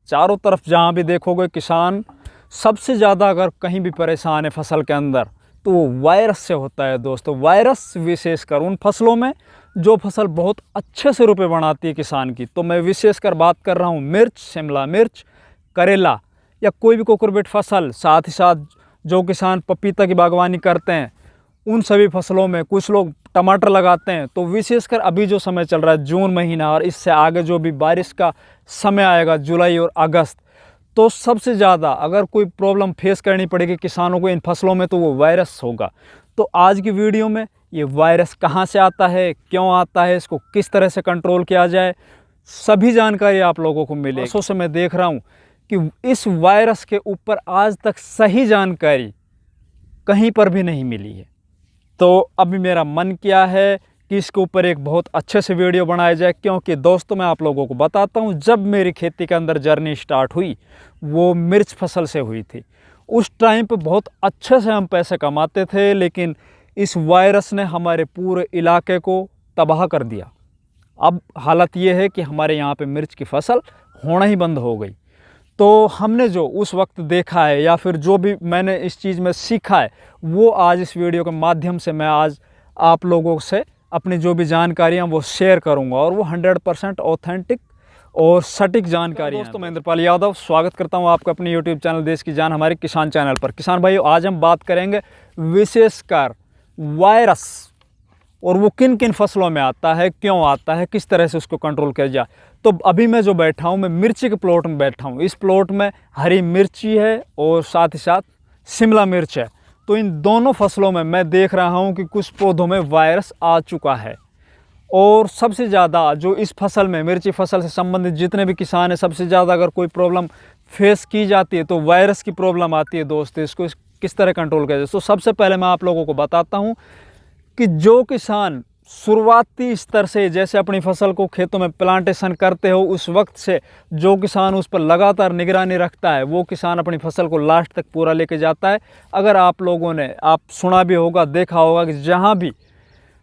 चारों तरफ जहाँ भी देखोगे किसान सबसे ज़्यादा अगर कहीं भी परेशान है फसल के अंदर तो वो वायरस से होता है दोस्तों। वायरस विशेषकर उन फसलों में जो फसल बहुत अच्छे से रुपए बनाती है किसान की। तो मैं विशेषकर बात कर रहा हूँ मिर्च, शिमला मिर्च, करेला या कोई भी कोकोरबीट फसल, साथ ही साथ जो किसान पपीता की बागवानी करते हैं उन सभी फसलों में, कुछ लोग टमाटर लगाते हैं। तो विशेषकर अभी जो समय चल रहा है जून महीना और इससे आगे जो भी बारिश का समय आएगा जुलाई और अगस्त, तो सबसे ज़्यादा अगर कोई प्रॉब्लम फेस करनी पड़ेगी किसानों को इन फसलों में तो वो वायरस होगा। तो आज की वीडियो में ये वायरस कहाँ से आता है, क्यों आता है, इसको किस तरह से कंट्रोल किया जाए, सभी जानकारी आप लोगों को मिलेगी। वर्षों से मैं देख रहा हूँ कि इस वायरस के ऊपर आज तक सही जानकारी कहीं पर भी नहीं मिली है। तो अभी मेरा मन किया है कि इसके ऊपर एक बहुत अच्छे से वीडियो बनाया जाए, क्योंकि दोस्तों मैं आप लोगों को बताता हूँ जब मेरी खेती के अंदर जर्नी स्टार्ट हुई वो मिर्च फसल से हुई थी। उस टाइम पे बहुत अच्छे से हम पैसे कमाते थे, लेकिन इस वायरस ने हमारे पूरे इलाके को तबाह कर दिया। अब हालत ये है कि हमारे यहाँ पे मिर्च की फसल होना ही बंद हो गई। तो हमने जो उस वक्त देखा है या फिर जो भी मैंने इस चीज़ में सीखा है वो आज इस वीडियो के माध्यम से मैं आज आप लोगों से अपनी जो भी जानकारियाँ वो शेयर करूँगा, और वो 100% ऑथेंटिक और सटीक जानकारी। दोस्तों मैं इंद्रपाल यादव स्वागत करता हूँ आपका अपने यूट्यूब चैनल देश की जान हमारे किसान चैनल पर। किसान भाइयों, आज हम बात करेंगे विशेषकर वायरस और वो किन किन फसलों में आता है, क्यों आता है, किस तरह से उसको कंट्रोल किया जाए। तो अभी मैं जो बैठा हूँ मैं मिर्ची के प्लॉट में बैठा हूँ। इस प्लॉट में हरी मिर्ची है और साथ ही साथ शिमला मिर्च है। तो इन दोनों फसलों में मैं देख रहा हूँ कि कुछ पौधों में वायरस आ चुका है। और सबसे ज़्यादा जो इस फसल में मिर्ची फसल से संबंधित जितने भी किसान हैं, सबसे ज़्यादा अगर कोई प्रॉब्लम फेस की जाती है तो वायरस की प्रॉब्लम आती है दोस्तों। इसको किस तरह कंट्रोल किया जाए, तो सबसे पहले मैं आप लोगों को बताता हूँ कि जो किसान शुरुआती स्तर से जैसे अपनी फसल को खेतों में प्लांटेशन करते हो उस वक्त से जो किसान उस पर लगातार निगरानी रखता है वो किसान अपनी फसल को लास्ट तक पूरा लेके जाता है। अगर आप लोगों ने सुना भी होगा, देखा होगा कि जहाँ भी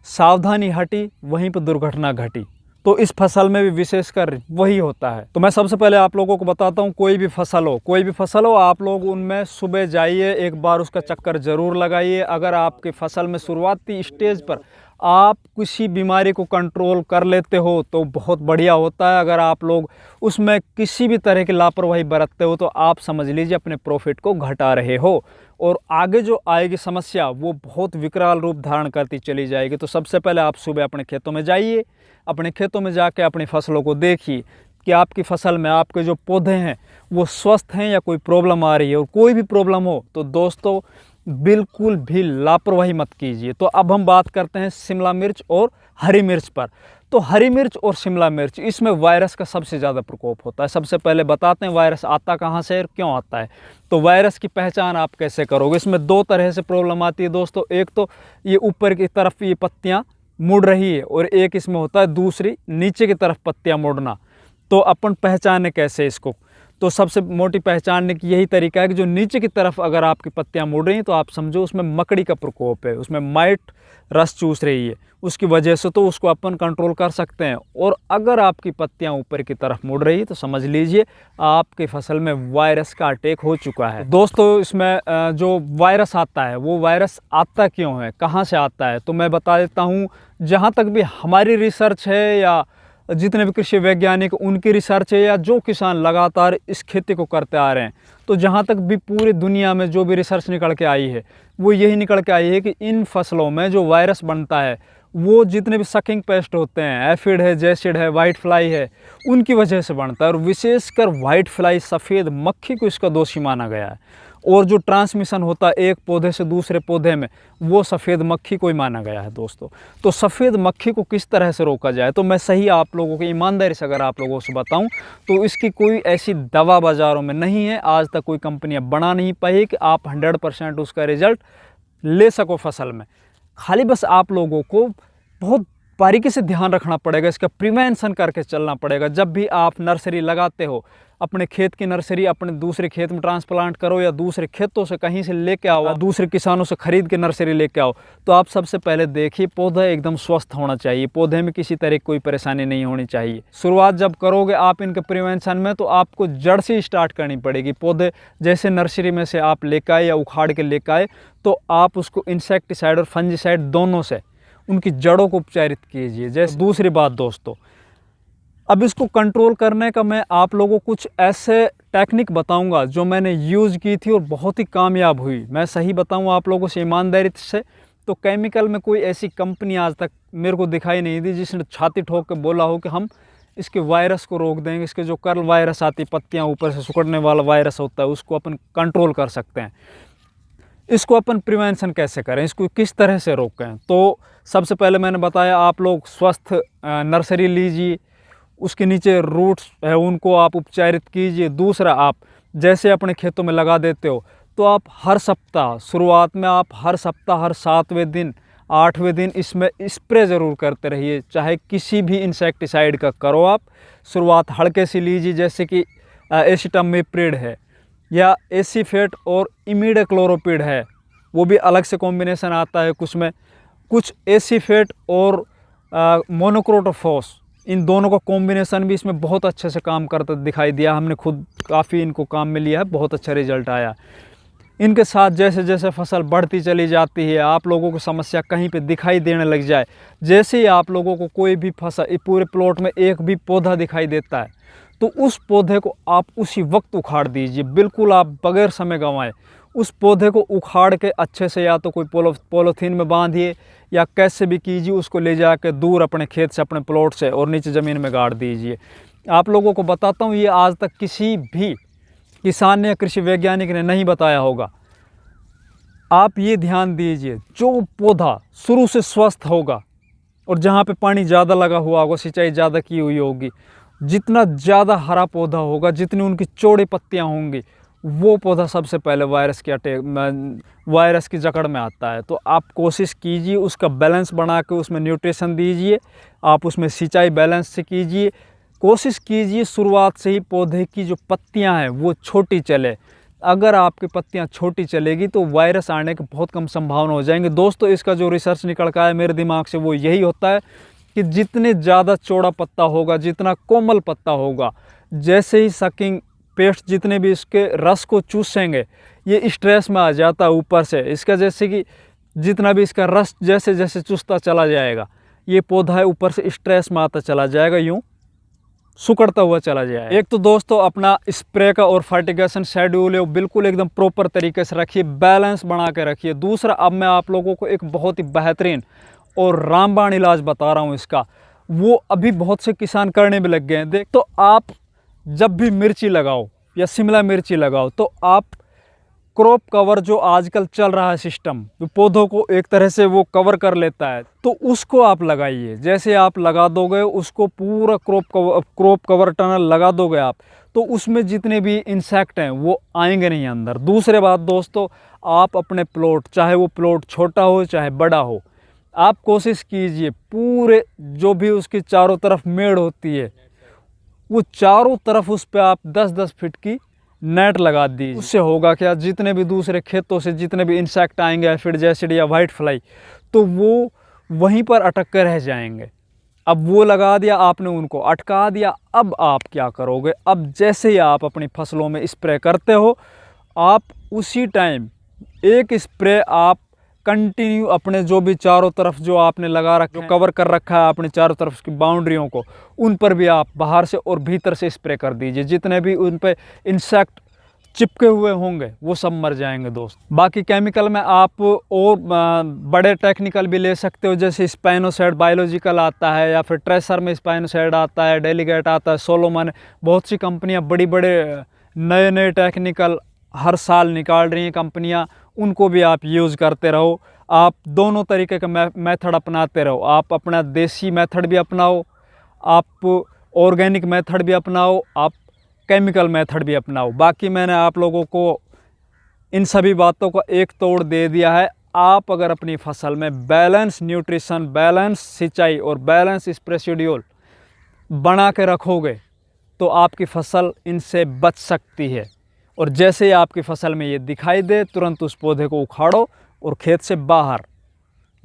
सावधानी हटी वहीं पर दुर्घटना घटी। तो इस फसल में भी विशेषकर वही होता है। तो मैं सबसे पहले आप लोगों को बताता हूँ, कोई भी फसल हो आप लोग उनमें सुबह जाइए, एक बार उसका चक्कर ज़रूर लगाइए। अगर आपके फसल में शुरुआती स्टेज पर आप किसी बीमारी को कंट्रोल कर लेते हो तो बहुत बढ़िया होता है। अगर आप लोग उसमें किसी भी तरह की लापरवाही बरतते हो तो आप समझ लीजिए अपने प्रॉफिट को घटा रहे हो, और आगे जो आएगी समस्या वो बहुत विकराल रूप धारण करती चली जाएगी। तो सबसे पहले आप सुबह अपने खेतों में जाइए, अपने खेतों में जाके अपनी फसलों को देखिए कि आपकी फसल में आपके जो पौधे हैं वो स्वस्थ हैं या कोई प्रॉब्लम आ रही है। और कोई भी प्रॉब्लम हो तो दोस्तों बिल्कुल भी लापरवाही मत कीजिए। तो अब हम बात करते हैं शिमला मिर्च और हरी मिर्च पर। तो हरी मिर्च और शिमला मिर्च इसमें वायरस का सबसे ज़्यादा प्रकोप होता है। सबसे पहले बताते हैं वायरस आता कहाँ से और क्यों आता है। तो वायरस की पहचान आप कैसे करोगे, इसमें दो तरह से प्रॉब्लम आती है दोस्तों। एक तो ये ऊपर की तरफ ये पत्तियाँ मुड़ रही है, और एक इसमें होता है दूसरी नीचे की तरफ पत्तियाँ मुड़ना। तो अपन पहचाने कैसे इसको, तो सबसे मोटी पहचानने की यही तरीका है कि जो नीचे की तरफ अगर आपकी पत्तियां मुड़ रही हैं तो आप समझो उसमें मकड़ी का प्रकोप है, उसमें माइट रस चूस रही है, उसकी वजह से तो उसको अपन कंट्रोल कर सकते हैं। और अगर आपकी पत्तियां ऊपर की तरफ मुड़ रही है तो समझ लीजिए आपकी फसल में वायरस का अटैक हो चुका है। दोस्तों इसमें जो वायरस आता है वो वायरस आता क्यों है, कहाँ से आता है, तो मैं बता देता हूँ। जहाँ तक भी हमारी रिसर्च है या जितने भी कृषि वैज्ञानिक उनकी रिसर्च है या जो किसान लगातार इस खेती को करते आ रहे हैं, तो जहाँ तक भी पूरी दुनिया में जो भी रिसर्च निकल के आई है वो यही निकल के आई है कि इन फसलों में जो वायरस बनता है वो जितने भी सकिंग पेस्ट होते हैं, एफिड है, जैसिड है, वाइट फ्लाई है, उनकी वजह से बनता है। और विशेषकर वाइट फ्लाई, सफ़ेद मक्खी को इसका दोषी माना गया है। और जो ट्रांसमिशन होता है एक पौधे से दूसरे पौधे में वो सफ़ेद मक्खी को ही माना गया है दोस्तों। तो सफ़ेद मक्खी को किस तरह से रोका जाए, तो मैं सही आप लोगों की ईमानदारी से अगर आप लोगों से बताऊं तो इसकी कोई ऐसी दवा बाज़ारों में नहीं है, आज तक कोई कंपनियां बना नहीं पाई कि आप 100% उसका रिजल्ट ले सको फसल में। खाली बस आप लोगों को बहुत बारीकी से ध्यान रखना पड़ेगा, इसका प्रिवेंशन करके चलना पड़ेगा। जब भी आप नर्सरी लगाते हो, अपने खेत की नर्सरी अपने दूसरे खेत में ट्रांसप्लांट करो या दूसरे खेतों से कहीं से लेके आओ, दूसरे किसानों से खरीद के नर्सरी लेके आओ, तो आप सबसे पहले देखिए पौधा एकदम स्वस्थ होना चाहिए, पौधे में किसी तरह की कोई परेशानी नहीं होनी चाहिए। शुरुआत जब करोगे आप इनके प्रिवेंशन में, तो आपको जड़ से ही स्टार्ट करनी पड़ेगी। पौधे जैसे नर्सरी में से आप लेकर आए या उखाड़ के लेकर आए, तो आप उसको इंसेक्टिसाइड और फंजीसाइड दोनों से उनकी जड़ों को उपचारित कीजिए। जैसे दूसरी बात दोस्तों, अब इसको कंट्रोल करने का मैं आप लोगों को कुछ ऐसे टेक्निक बताऊंगा जो मैंने यूज़ की थी और बहुत ही कामयाब हुई। मैं सही बताऊं आप लोगों से ईमानदारी से, तो केमिकल में कोई ऐसी कंपनी आज तक मेरे को दिखाई नहीं दी जिसने छाती ठोक के बोला हो कि हम इसके वायरस को रोक देंगे, इसके जो कर्ल वायरस आती है, पत्तियाँ ऊपर से सिकुड़ने वाला वायरस होता है, उसको अपन कंट्रोल कर सकते हैं। इसको अपन प्रिवेंशन कैसे करें, इसको किस तरह से रोकें? तो सबसे पहले मैंने बताया आप लोग स्वस्थ नर्सरी लीजिए, उसके नीचे रूट्स है उनको आप उपचारित कीजिए। दूसरा, आप जैसे अपने खेतों में लगा देते हो, तो आप हर सप्ताह, शुरुआत में आप हर सप्ताह हर 7वें दिन 8वें दिन इसमें स्प्रे ज़रूर करते रहिए, चाहे किसी भी इंसेक्टिसाइड का करो। आप शुरुआत हल्के से लीजिए, जैसे कि एसिटामिप्रिड है या एसीफेट और इमिडाक्लोरोपिड है, वो भी अलग से कॉम्बिनेशन आता है कुछ में, कुछ एसीफेट और मोनोक्रोटोफॉस, इन दोनों का कॉम्बिनेशन भी इसमें बहुत अच्छे से काम करता दिखाई दिया। हमने खुद काफ़ी इनको काम में लिया है, बहुत अच्छा रिजल्ट आया। इनके साथ जैसे जैसे फसल बढ़ती चली जाती है, आप लोगों को समस्या कहीं पे दिखाई देने लग जाए, जैसे ही आप लोगों को कोई भी फसल पूरे प्लॉट में एक भी पौधा दिखाई देता है, तो उस पौधे को आप उसी वक्त उखाड़ दीजिए, बिल्कुल आप बगैर समय गंवाए उस पौधे को उखाड़ के अच्छे से या तो कोई पॉलीथीन में बांधिए या कैसे भी कीजिए, उसको ले जाकर दूर अपने खेत से, अपने प्लॉट से और नीचे ज़मीन में गाड़ दीजिए। आप लोगों को बताता हूँ, ये आज तक किसी भी किसान ने या कृषि वैज्ञानिक ने नहीं बताया होगा। आप ये ध्यान दीजिए, जो पौधा शुरू से स्वस्थ होगा और जहाँ पे पानी ज़्यादा लगा हुआ होगा, सिंचाई ज़्यादा की हुई होगी, जितना ज़्यादा हरा पौधा होगा, जितनी उनकी चौड़ी पत्तियाँ होंगी, वो पौधा सबसे पहले वायरस की जकड़ में आता है। तो आप कोशिश कीजिए उसका बैलेंस बना के उसमें न्यूट्रिशन दीजिए, आप उसमें सिंचाई बैलेंस से कीजिए, कोशिश कीजिए शुरुआत से ही पौधे की जो पत्तियां हैं वो छोटी चले। अगर आपकी पत्तियां छोटी चलेगी तो वायरस आने की बहुत कम संभावना हो जाएंगे। दोस्तों, इसका जो रिसर्च निकल का है मेरे दिमाग से, वो यही होता है कि जितने ज़्यादा चौड़ा पत्ता होगा, जितना कोमल पत्ता होगा, जैसे ही सकिंग पेस्ट जितने भी इसके रस को चूसेंगे, ये स्ट्रेस में आ जाता है ऊपर से इसका, जैसे कि जितना भी इसका रस जैसे जैसे चूसता चला जाएगा, ये पौधा है ऊपर से स्ट्रेस में आता चला जाएगा, यूँ सुकड़ता हुआ चला जाएगा। एक तो दोस्तों अपना स्प्रे का और फर्टिगेशन शेड्यूल है वो बिल्कुल एकदम प्रॉपर तरीके से रखिए, बैलेंस बना के रखिए। दूसरा, अब मैं आप लोगों को एक बहुत ही बेहतरीन और रामबाण इलाज बता रहा हूँ इसका, वो अभी बहुत से किसान करने में लग गए हैं। देख, तो आप जब भी मिर्ची लगाओ या शिमला मिर्ची लगाओ, तो आप क्रॉप कवर जो आजकल चल रहा है सिस्टम, जो पौधों को एक तरह से वो कवर कर लेता है, तो उसको आप लगाइए। जैसे आप लगा दोगे उसको पूरा क्रॉप कवर टनल लगा दोगे आप, तो उसमें जितने भी इंसेक्ट हैं वो आएंगे नहीं अंदर। दूसरे बात दोस्तों, आप अपने प्लॉट, चाहे वो प्लॉट छोटा हो चाहे बड़ा हो, आप कोशिश कीजिए पूरे जो भी उसकी चारों तरफ मेड़ होती है, वो चारों तरफ उस पर आप 10-10 फीट की नेट लगा दीजिए। उससे होगा क्या, जितने भी दूसरे खेतों से जितने भी इंसेक्ट आएंगे, एफिड जैसिड या वाइट फ्लाई, तो वो वहीं पर अटक कर रह जाएंगे। अब वो लगा दिया आपने, उनको अटका दिया। अब आप क्या करोगे, अब जैसे ही आप अपनी फसलों में स्प्रे करते हो, आप उसी टाइम एक स्प्रे आप कंटिन्यू अपने जो भी चारों तरफ जो आपने लगा रखा, जो कवर कर रखा है अपने चारों तरफ की बाउंड्रियों को, उन पर भी आप बाहर से और भीतर से स्प्रे कर दीजिए। जितने भी उन पे इंसेक्ट चिपके हुए होंगे वो सब मर जाएंगे दोस्त। बाकी केमिकल में आप और बड़े टेक्निकल भी ले सकते हो, जैसे स्पाइनोसाइड बायोलॉजिकल आता है, या फिर ट्रेसर में स्पाइनोसाइड आता है, डेलीगेट आता है, सोलोमन, बहुत सी कंपनियां बड़ी बड़े नए नए टेक्निकल हर साल निकाल रही हैं कंपनियां, उनको भी आप यूज़ करते रहो। आप दोनों तरीके का मेथड अपनाते रहो, आप अपना देसी मेथड भी अपनाओ, आप ऑर्गेनिक मेथड भी अपनाओ, आप केमिकल मेथड भी अपनाओ। बाकी मैंने आप लोगों को इन सभी बातों का एक तोड़ दे दिया है। आप अगर अपनी फसल में बैलेंस न्यूट्रिशन, बैलेंस सिंचाई और बैलेंस स्प्रे शेड्यूल बना के रखोगे, तो आपकी फसल इनसे बच सकती है। और जैसे ही आपकी फसल में ये दिखाई दे, तुरंत उस पौधे को उखाड़ो और खेत से बाहर।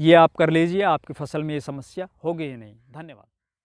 ये आप कर लीजिए, आपकी फसल में ये समस्या होगी ही नहीं। धन्यवाद।